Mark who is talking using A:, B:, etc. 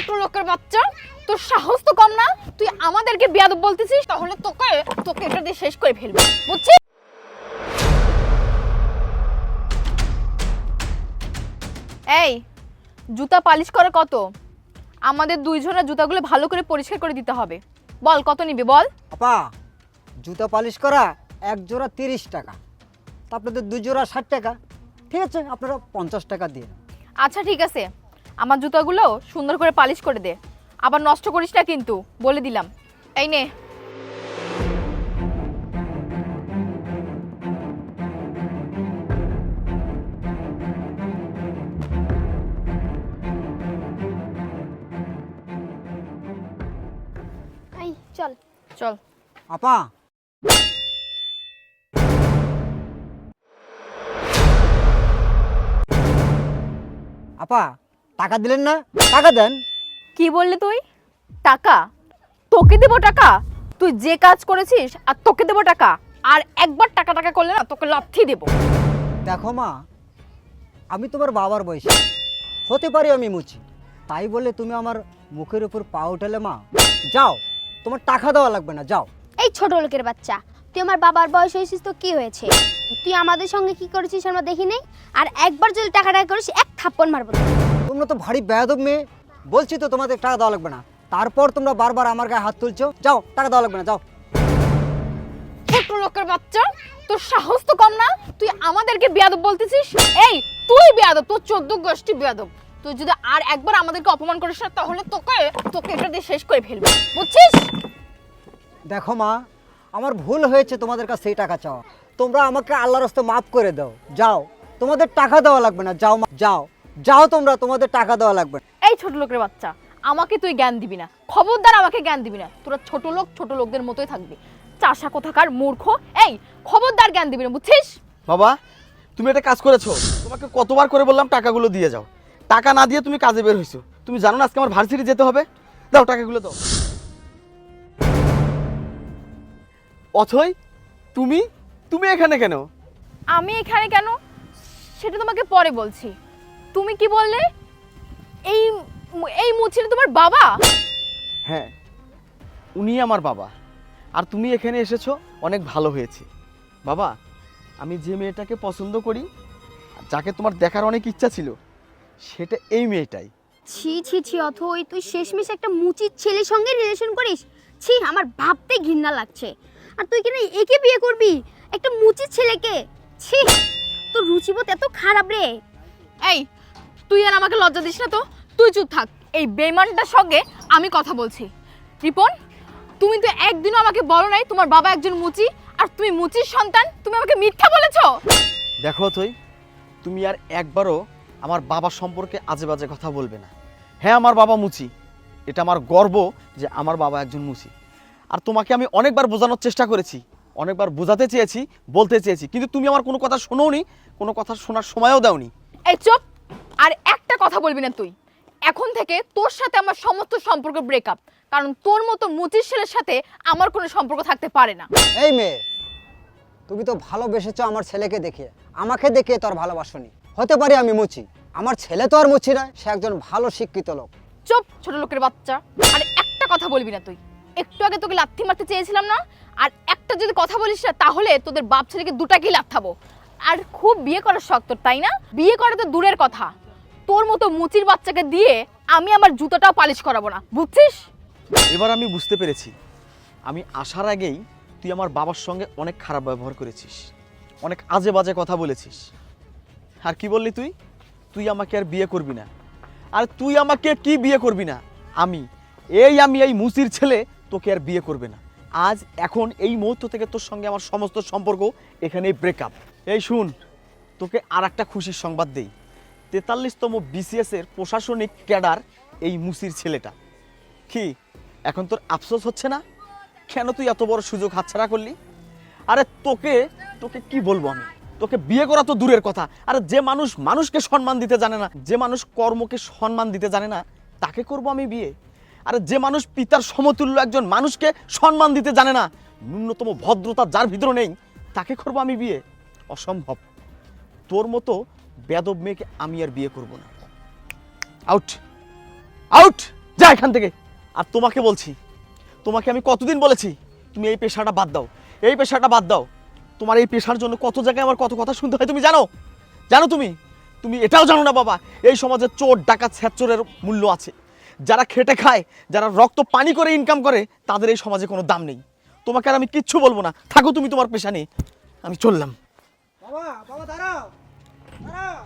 A: ছোট লোকের বাচ্চা, তোর সাহস তো কম না? তুই আমাদেরকে বেয়াদব বলতেছিস? তাহলে তোকে তোকে এটা দিয়ে শেষ করে ফেলবো, বুঝছিস? এই জুতা পালিশ করে কত? আমাদের দুইজনের জুতাগুলো ভালো করে পরিষ্কার করে দিতে হবে। বল কত নিবি বল।
B: আপা, জুতা পালিশ করা এক জোড়া 30 টাকা, তা আপনাদের 2 জোড়া 60 টাকা। ঠিক আছে, আপনারা 50 টাকা দিয়ে।
A: আচ্ছা ঠিক আছে, আমার জুতাগুলো সুন্দর করে পালিশ করে দে, আবার নষ্ট করিস না কিন্তু, বলে দিলাম। এই নে।
C: এই চল।
A: চল।
B: আপা, আপা টাকা দিলেন না? টাকা দেন।
A: কি বললি তুই? টাকা? তোকে দেবো টাকা? তুই যে কাজ করেছিস আর তোকে দেবো টাকা? আর একবার টাকা টাকা করলে না তোকে লাথি দেবো।
B: দেখো মা, আমি তোমার বাবার বয়সী, হতে পারি আমি মুচি, তাই বলে তুমি আমার মুখের উপর পা উঠালে মা? যাও, তোমার টাকা দেওয়া লাগবে না, যাও।
C: এই ছোট লোকের বাচ্চা, তুই আমার বাবার বয়স হয়েছিস তো কি হয়েছে? তুই আমাদের সঙ্গে কি করেছিস আমরা দেখি নেই? আর একবার যদি টাকা করিস এক থাপ্পড় মারবো।
B: তোমরা তো ভারী বেয়াদব মেয়ে, বলছি তো তোমাদের টাকা দেওয়া লাগবে না, তারপর তোমরা বারবার আমার গায়ে হাত তুলছো। যাও, টাকা দেওয়া লাগবে না, যাও।
A: ছোট লোকের বাচ্চা, তোর সাহস তো কম না? তুই আমাদেরকে বেয়াদব বলতেছিস? এই তুই বেয়াদব, তোর 14 গোষ্ঠী বেয়াদব। তুই যদি আর একবার আমাদেরকে অপমান করিস না তাহলে তোকে তোকে এটা দিয়ে শেষ করে ফেলবো, বুঝছিস?
B: দেখো মা, আমার ভুল হয়েছে তোমাদের কাছে সেই টাকা চাওয়া, তোমরা আমাকে আল্লাহর রাস্তায় মাফ করে দাও। যাও, তোমাদের টাকা দেওয়া লাগবে না, যাও মা, যাও যাও, তোমরা, তোমাদের টাকা দেওয়া লাগবে না।
A: এই ছোট লোকের বাচ্চা, আমাকে তুই জ্ঞান দিবি না, খবরদার আমাকে জ্ঞান দিবি না। তোরা ছোট লোকদের মতোই থাকবি, চাষা কোথাকার মূর্খ। এই খবরদার জ্ঞান দিবি না, বুঝছিস?
D: বাবা, তুমি একটা কাজ করেছো, তোমাকে কতবার করে বললাম টাকাগুলো দিয়ে যাও, টাকা না দিয়ে তুমি কাজে বের হইছো। তুমি জানো না আজকে আমার ভার্সিটি যেতে হবে? দাও টাকাগুলো দাও। অথই, তুমি তুমি এখানে কেন?
A: আমি এখানে কেন সেটা তোমাকে পরে বলছি। তুমি কি বললে? এই এই মুচিটা তোমার বাবা?
D: হ্যাঁ, উনি আমার বাবা। আর তুমি এখানে এসেছো, অনেক ভালো হয়েছে। বাবা, আমি যে মেয়েটাকে পছন্দ করি, যাকে তোমার দেখার অনেক ইচ্ছা ছিল, সেটা এই মেয়েটাই।
C: ছি ছি ছি অথই, তুই শেষমেশ একটা মুচির ছেলের সঙ্গে রিলেশন করিস? ছি, আমার ভাবতে ঘৃণা লাগছে। আর তুই কিনা একে বিয়ে করবি, একটা মুচির ছেলেকে? ছি, তোর রুচিবোধ এত খারাপ রে।
A: এই তুই আর আমাকে লজ্জা দিস না তো, তুই চুপ থাক। এই বেঈমানটার সঙ্গে আমি কথা বলছি। রিপন, তুমি তো একদিনও আমাকে বলো নাই তোমার বাবা একজন মুচি, আর তুমি মুচির সন্তান, তুমি আমাকে মিথ্যা বলেছো।
D: দেখো তুই, তুমি আর একবারও আমার বাবা সম্পর্কে আজে বাজে কথা বলবে না। হ্যাঁ, আমার বাবা মুচি, এটা আমার গর্ব যে আমার বাবা একজন মুচি। আর তোমাকে আমি অনেকবার বোঝানোর চেষ্টা করেছি, অনেকবার বোঝাতে চেয়েছি, বলতে চেয়েছি, কিন্তু তুমি আমার কোনো কথা শোনোনি, কোনো কথা শোনার সময়ও দাওনি।
A: এই চুপ, আর একটা কথা বলবি না তুই। এখন থেকে তোর সাথে আমার সমস্ত সম্পর্ক ব্রেকআপ, কারণ তোর মতো মুচির ছেলের সাথে আমার কোনো সম্পর্ক থাকতে পারে না।
B: এই মেয়ে, তুমি তো ভালোবেসেছো আমার ছেলেকে দেখিয়ে, আমাকে দেখিয়ে তো আর ভালোবাসোনি। হতে পারি আমি মুচি, আমার ছেলে তো আর মুচি নয়, সে একজন ভালো শিক্ষিত লোক।
A: চুপ ছোট লোকের বাচ্চা, আর একটা কথা বলবি না তুই। একটু আগে তোকে লাথি মারতে চেয়েছিলাম না, আর একটা যদি কথা বলিস না তাহলে তোদের বাপ ছেলেকে দুটাকেই লাথাবো। আর খুব বিয়ে করার শখ তোর, তাই না? বিয়ে করা তো দূরের কথা, তোর মতো মুচির বাচ্চাকে দিয়ে আমি আমার জুতোটাও পালিশ করাবো না, বুঝছিস?
D: এবার আমি বুঝতে পেরেছি, আমি আসার আগেই তুই আমার বাবার সঙ্গে অনেক খারাপ ব্যবহার করেছিস, অনেক আজে বাজে কথা বলেছিস। আর কি বললি তুই? তুই আমাকে আর বিয়ে করবি না। আর তুই আমাকে কি বিয়ে করবি না? আমি এই মুচির ছেলে তোকে আর বিয়ে করবে না। আজ এখন এই মুহূর্ত থেকে তোর সঙ্গে আমার সমস্ত সম্পর্ক এখানেই ব্রেকআপ। এই শুন, তোকে আর একটা খুশির সংবাদ দেই। 43তম BCS এর প্রশাসনিক ক্যাডার এই মুচির ছেলেটা। কি এখন তোর আফসোস হচ্ছে না? কেন তুই এত বড় সুযোগ হাতছাড়া করলি? আরে তোকে তোকে কি বলবো আমি, তোকে বিয়ে করা তো দূরের কথা। আরে যে মানুষ মানুষকে সম্মান দিতে জানে না, যে মানুষ কর্মকে সম্মান দিতে জানে না, তাকে করব আমি বিয়ে? আরে যে মানুষ পিতার সমতুল্য একজন মানুষকে সম্মান দিতে জানে না, ন্যূনতম ভদ্রতা যার ভিতরে নেই, তাকে করব আমি বিয়ে? অসম্ভব। তোর মতো বেয়াদব মেয়েকে আমি আর বিয়ে করব না। আউট আউট, যা। যা এখান থেকে। আর তোমাকে বলছি, তোমাকে আমি কতদিন বলেছি তুমি এই পেশাটা বাদ দাও, এই পেশাটা বাদ দাও। তোমার এই পেশার জন্য কত জায়গায় আমার কত কথা শুনতে হয় তুমি জানো? জানো তুমি? তুমি এটাও জানো না বাবা, এই সমাজে চোর ডাকাত ছ্যাচরের মূল্য আছে। যারা খেটে খায়, যারা রক্ত পানি করে ইনকাম করে, তাদের এই সমাজে কোনো দাম নেই। তোমাকে আর আমি কিচ্ছু বলবো না, থাকো তুমি তোমার পেশা নিয়ে, আমি চললাম।
B: বাবা বাবা দাঁড়াও দাঁড়াও।